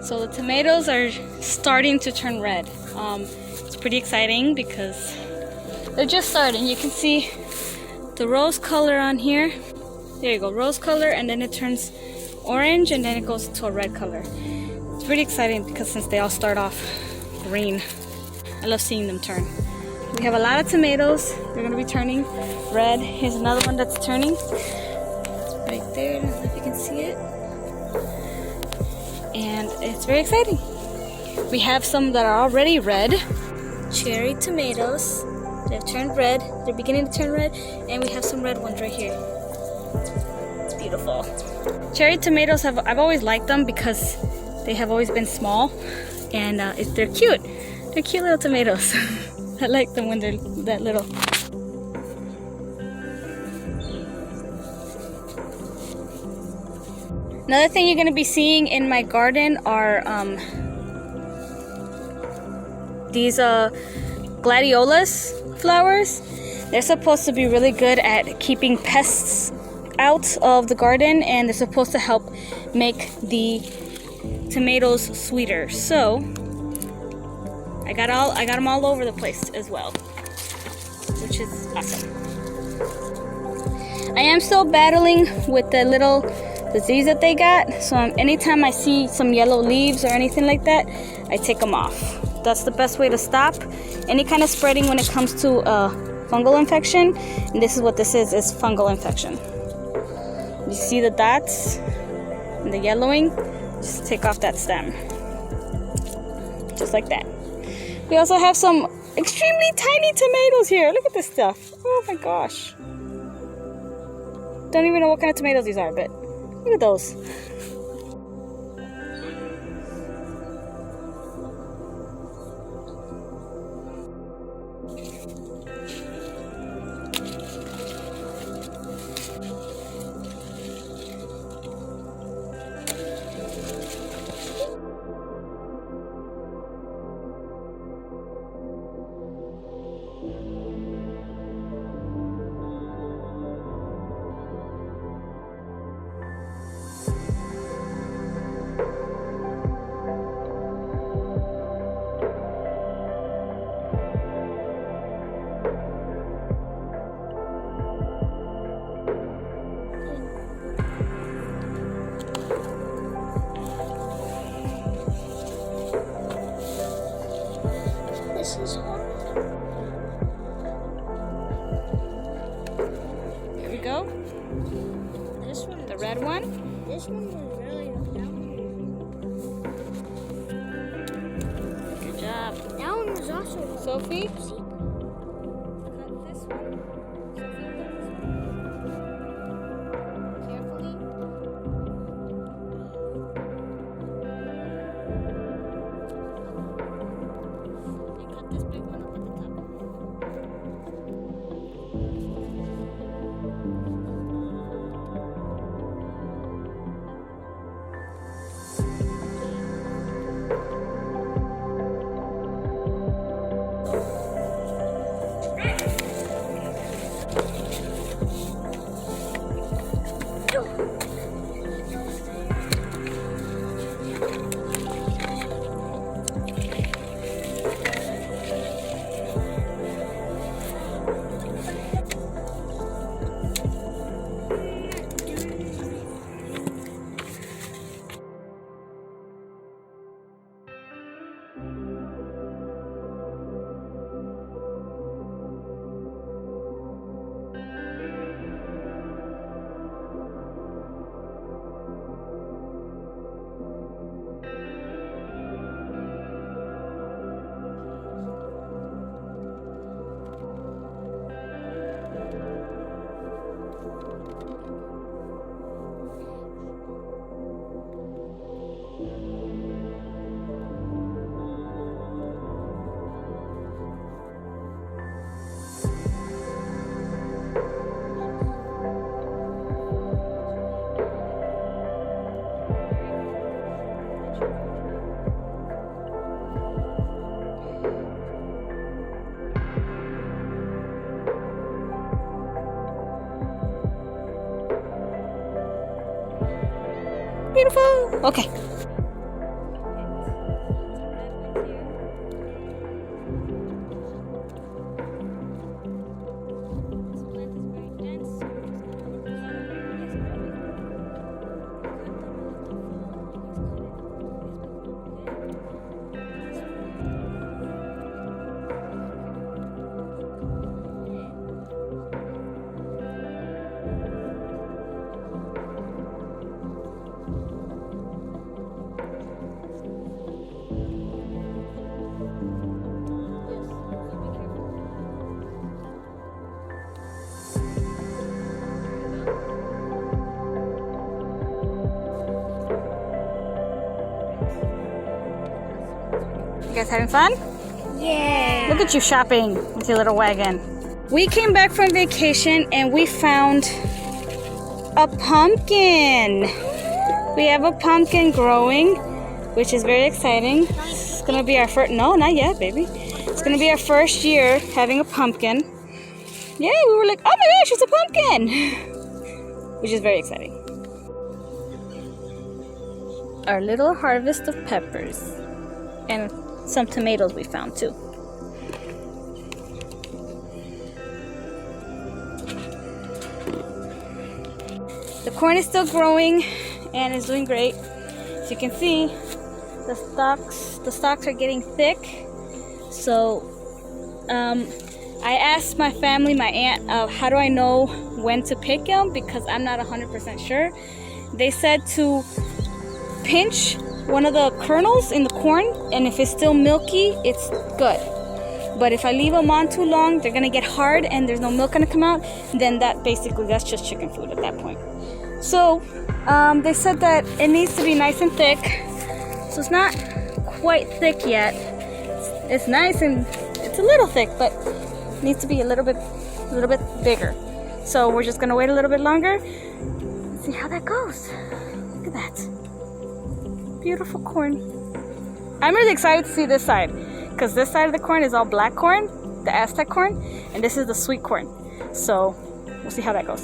So the tomatoes are starting to turn red. It's pretty exciting because they're just starting. You can see the rose color on here. There you go, rose color, and then it turns orange, and then it goes to a red color. It's pretty exciting because since they all start off green, I love seeing them turn. We have a lot of tomatoes. They're gonna be turning red. Here's another one that's turning right there. I don't know if you can see it. And it's very exciting. We have some that are already red. Cherry tomatoes. They've turned red. They're beginning to turn red. And we have some red ones right here. It's beautiful. Cherry tomatoes, I've always liked them because they have always been small. And they're cute. They're cute little tomatoes. I like them when they're that little. Another thing you're going to be seeing in my garden are these gladiolas flowers. They're supposed to be really good at keeping pests out of the garden, and they're supposed to help make the tomatoes sweeter. So I got them all over the place as well, which is awesome. I am still battling with the little disease that they got, so anytime I see some yellow leaves or anything like that, I take them off. That's the best way to stop any kind of spreading when it comes to fungal infection. And this is what this is fungal infection. You see the dots and the yellowing? Just take off that stem. Just like that. We also have some extremely tiny tomatoes here. Look at this stuff. Oh my gosh. Don't even know what kind of tomatoes these are, but look at those. This is hard. Here we go. This one. The red one. This one was really down. Good job. That one was also. Sophie? See? Cut this one. Carefully. And cut this big one up at the top. go. Okay. You guys having fun? Yeah. Look at you shopping with your little wagon. We came back from vacation and we found a pumpkin. We have a pumpkin growing, which is very exciting. It's gonna be our first, no, not yet, baby. It's gonna be our first year having a pumpkin. Yeah, we were like, oh my gosh, it's a pumpkin, which is very exciting. Our little harvest of peppers and some tomatoes we found too. The corn is still growing and is doing great. As you can see, the stalks are getting thick. So I asked my family, my aunt, how do I know when to pick them, because I'm not 100% sure. They said to pinch one of the kernels in the corn, and if it's still milky, it's good. But if I leave them on too long, they're gonna get hard and there's no milk gonna come out, then that's just chicken food at that point. So they said that it needs to be nice and thick. So it's not quite thick yet. It's nice and it's a little thick, but it needs to be a little bit bigger. So we're just gonna wait a little bit longer and see how that goes. Look at that. Beautiful corn. I'm really excited to see this side, because this side of the corn is all black corn, the Aztec corn, and this is the sweet corn. So we'll see how that goes.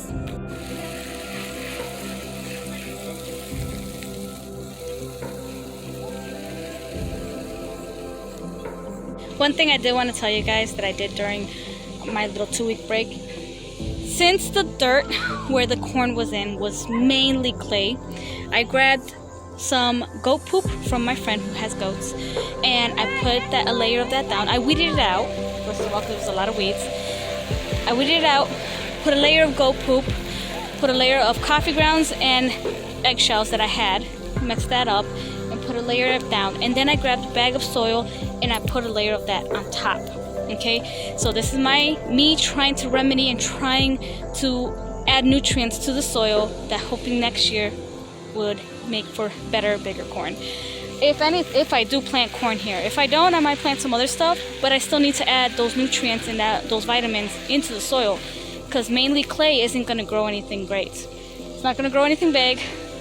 One thing I did want to tell you guys that I did during my little 2-week break, since the dirt where the corn was in was mainly clay, I grabbed some goat poop from my friend who has goats, and I put a layer of that down. I weeded it out, first of all, because there was a lot of weeds. I weeded it out, put a layer of goat poop, put a layer of coffee grounds and eggshells that I had, mixed that up, and put a layer of down. And then I grabbed a bag of soil and I put a layer of that on top. Okay, so this is me trying to remedy and trying to add nutrients to the soil that hoping next year would make for better, bigger corn. If I do plant corn here. If I don't, I might plant some other stuff, but I still need to add those nutrients and those vitamins into the soil, because mainly clay isn't going to grow anything great. It's not going to grow anything big,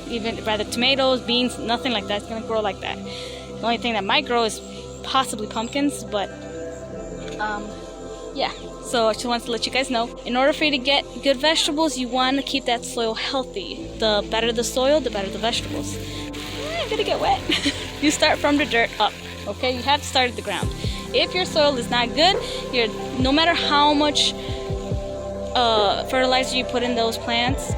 even rather tomatoes, beans, nothing like that. It's going to grow like that. The only thing that might grow is possibly pumpkins, but yeah. So I just wanted to let you guys know, in order for you to get good vegetables, you want to keep that soil healthy. The better the soil, the better the vegetables. I'm gonna get wet. You start from the dirt up, okay? You have to start at the ground. If your soil is not good, no matter how much fertilizer you put in those plants,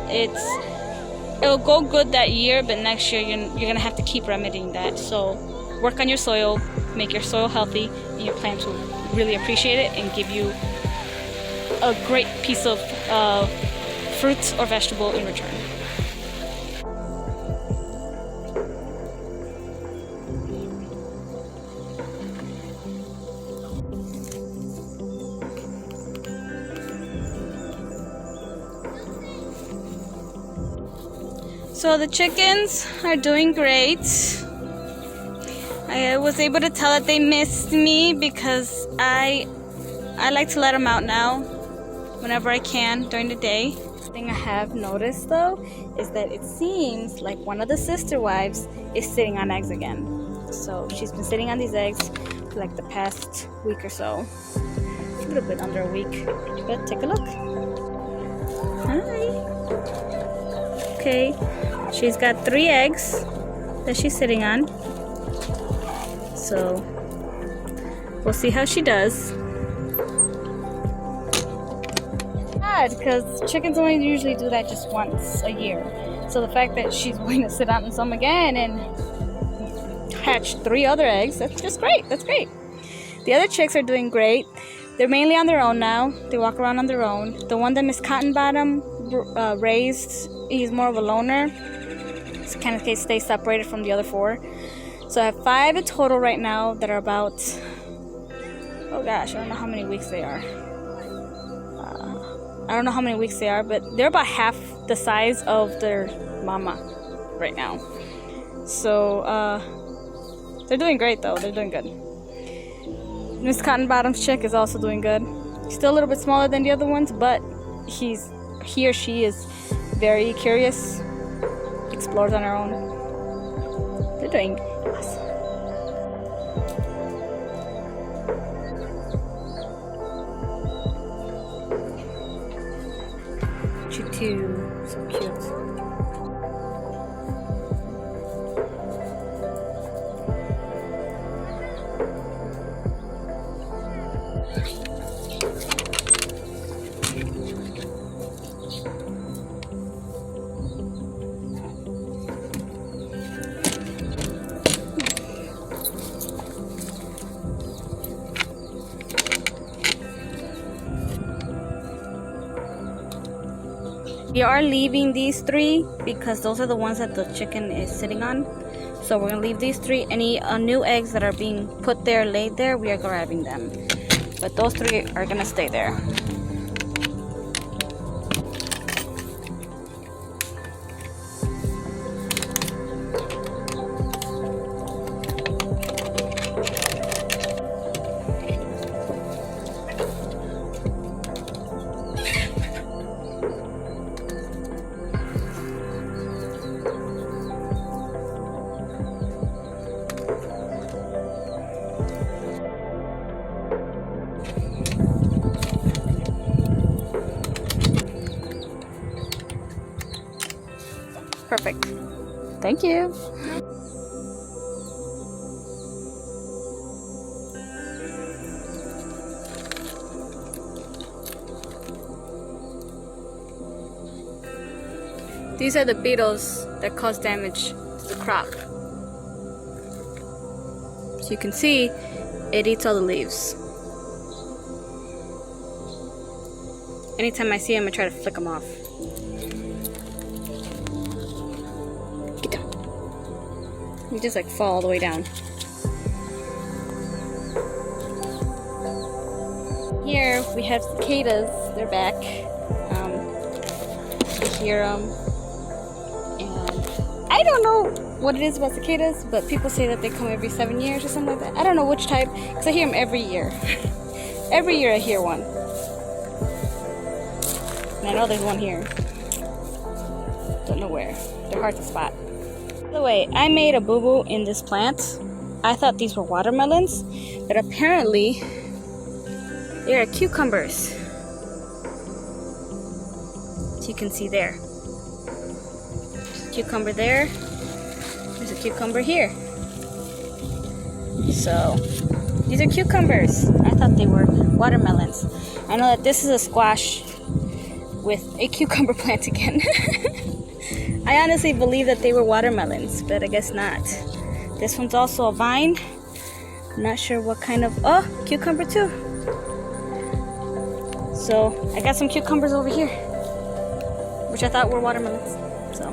it'll go good that year, but next year you're gonna have to keep remedying that. So work on your soil, make your soil healthy, and your plants will really appreciate it and give you a great piece of fruit or vegetable in return. So the chickens are doing great. I was able to tell that they missed me because I like to let them out now whenever I can during the day. The thing I have noticed though is that it seems like one of the sister wives is sitting on eggs again. So she's been sitting on these eggs for like the past week or so. A little bit under a week, but take a look. Hi. Okay, she's got 3 eggs. that she's sitting on. So we'll see how she does. Sad, because chickens only usually do that just once a year. So the fact that she's willing to sit on some again and hatch 3 other eggs, that's just great. That's great. The other chicks are doing great. They're mainly on their own now. They walk around on their own. The one that Miss Cottonbottom raised, he's more of a loner. It's kind of case stay separated from the other 4. So I have 5 in total right now that are about, oh gosh, I don't know how many weeks they are. I don't know how many weeks they are, but they're about half the size of their mama right now. So they're doing great though. They're doing good. Miss Cottonbottom's chick is also doing good. Still a little bit smaller than the other ones, but he or she is very curious, explores on her own. They're doing awesome. You too, so cute. We are leaving these 3 because those are the ones that the chicken is sitting on. So we're gonna leave these 3. Any new eggs that are being put there, laid there, we are grabbing them. But those 3 are gonna stay there. Perfect. Thank you. These are the beetles that cause damage to the crop. So you can see it eats all the leaves. Anytime I see them, I try to flick them off. Get down. You just like fall all the way down. Here we have cicadas. They're back. You hear them. And I don't know what it is about cicadas, but people say that they come every 7 years or something like that. I don't know which type, because I hear them every year. Every year I hear one. And I know there's one here. Don't know where. They're hard to spot. By the way, I made a boo-boo in this plant. I thought these were watermelons, but apparently they are cucumbers. So you can see there. Cucumber there. There's a cucumber here. So these are cucumbers. I thought they were watermelons. I know that this is a squash with a cucumber plant again. I honestly believe that they were watermelons, but I guess not. This one's also a vine. I'm not sure what kind of, oh, cucumber too. So I got some cucumbers over here, which I thought were watermelons. So,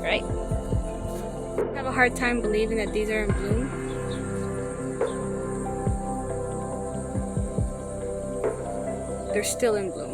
right. I have a hard time believing that these are in bloom. They're still in bloom.